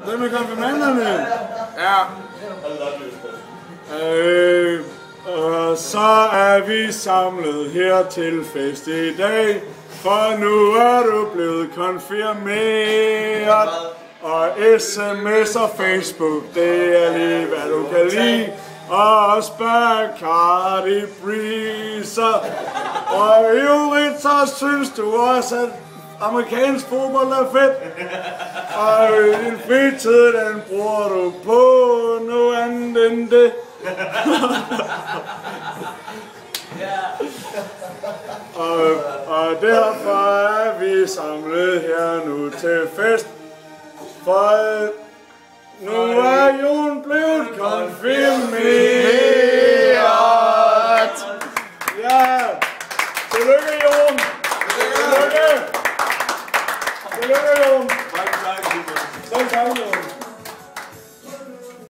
Det med konfirmanderne. Ja. Og så er vi samlet her til fest i dag, for nu er du blevet konfirmeret. Og sms og Facebook, det er lige hvad du kan lide. Og Bacardi Breezer. Og i øvrigt så synes du også, at amerikansk fodbold er fedt. Og din fritid, den bruger du på noget andet end det. Og derfor er vi samlet her nu til fest. For nu er Jon blevet konfirmeret. Ja, tillykke Jon. Tillykke. Tillykke Jon. Tak, Jon.